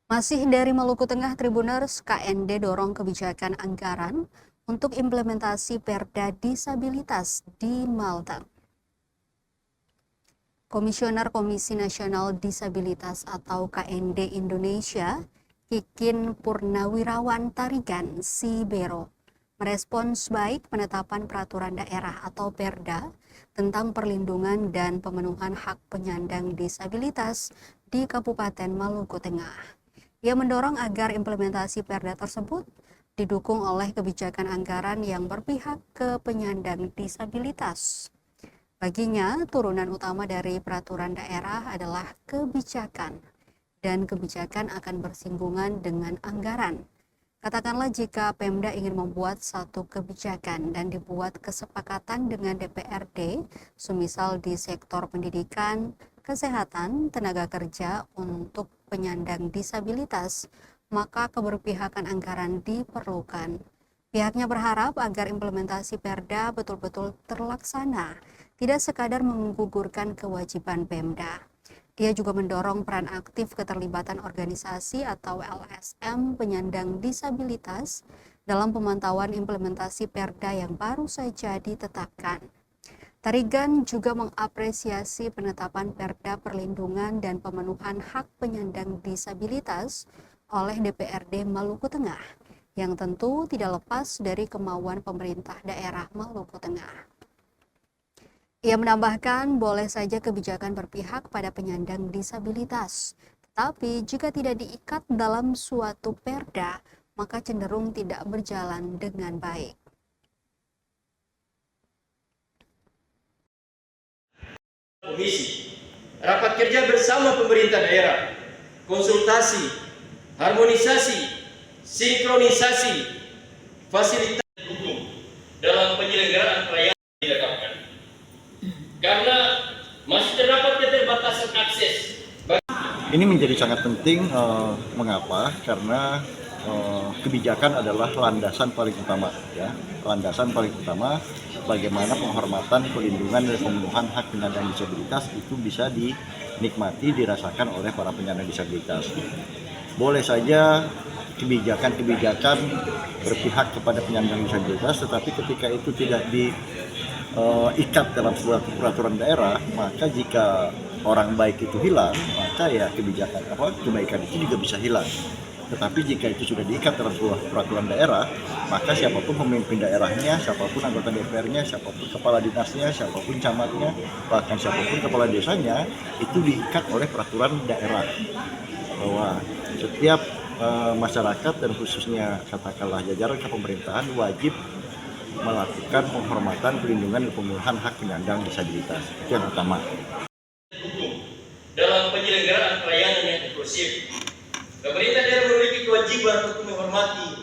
Masih dari Maluku Tengah, Tribuners, KND dorong kebijakan anggaran untuk implementasi Perda Disabilitas di Malta. Komisioner Komisi Nasional Disabilitas atau KND Indonesia, Kikin Purnawirawan Tarigan Sibero, merespons baik penetapan peraturan daerah atau Perda tentang perlindungan dan pemenuhan hak penyandang disabilitas di Kabupaten Maluku Tengah. Ia mendorong agar implementasi Perda tersebut didukung oleh kebijakan anggaran yang berpihak ke penyandang disabilitas. Baginya, turunan utama dari peraturan daerah adalah kebijakan, dan kebijakan akan bersinggungan dengan anggaran. Katakanlah jika Pemda ingin membuat satu kebijakan dan dibuat kesepakatan dengan DPRD, semisal di sektor pendidikan, kesehatan, tenaga kerja untuk penyandang disabilitas, maka keberpihakan anggaran diperlukan. Pihaknya berharap agar implementasi Perda betul-betul terlaksana, tidak sekadar menggugurkan kewajiban Pemda. Dia juga mendorong peran aktif keterlibatan organisasi atau LSM penyandang disabilitas dalam pemantauan implementasi Perda yang baru saja ditetapkan. Tarigan juga mengapresiasi penetapan Perda perlindungan dan pemenuhan hak penyandang disabilitas oleh DPRD Maluku Tengah, yang tentu tidak lepas dari kemauan pemerintah daerah Maluku Tengah. Ia menambahkan, boleh saja kebijakan berpihak pada penyandang disabilitas, tetapi jika tidak diikat dalam suatu Perda, maka cenderung tidak berjalan dengan baik. Komisi, rapat kerja bersama pemerintah daerah, konsultasi, harmonisasi, sinkronisasi, fasilitas hukum dalam penyelenggaraan perayaan ditetapkan. Karena masih terdapat keterbatasan akses. Ini menjadi sangat penting, mengapa? Karena kebijakan adalah landasan paling utama, ya. Landasan paling utama bagaimana penghormatan, perlindungan, dan pemenuhan hak penyandang disabilitas itu bisa dinikmati, dirasakan oleh para penyandang disabilitas. Boleh saja kebijakan-kebijakan berpihak kepada penyandang disabilitas, tetapi ketika itu tidak diikat dalam sebuah peraturan daerah, maka jika orang baik itu hilang, maka ya kebaikan itu juga bisa hilang. Tetapi jika itu sudah diikat dalam sebuah peraturan daerah, maka siapapun pemimpin daerahnya, siapapun anggota DPR-nya, siapapun kepala dinasnya, siapapun camatnya, bahkan siapapun kepala desanya, itu diikat oleh peraturan daerah. Bahwa setiap masyarakat dan khususnya katakanlah jajaran kepemerintahan wajib melakukan penghormatan, perlindungan, dan pemenuhan hak penyandang disabilitas. Itu yang utama. Dalam penyelenggaraan perayaan yang inklusif, pemerintah daerah memiliki kewajiban untuk menghormati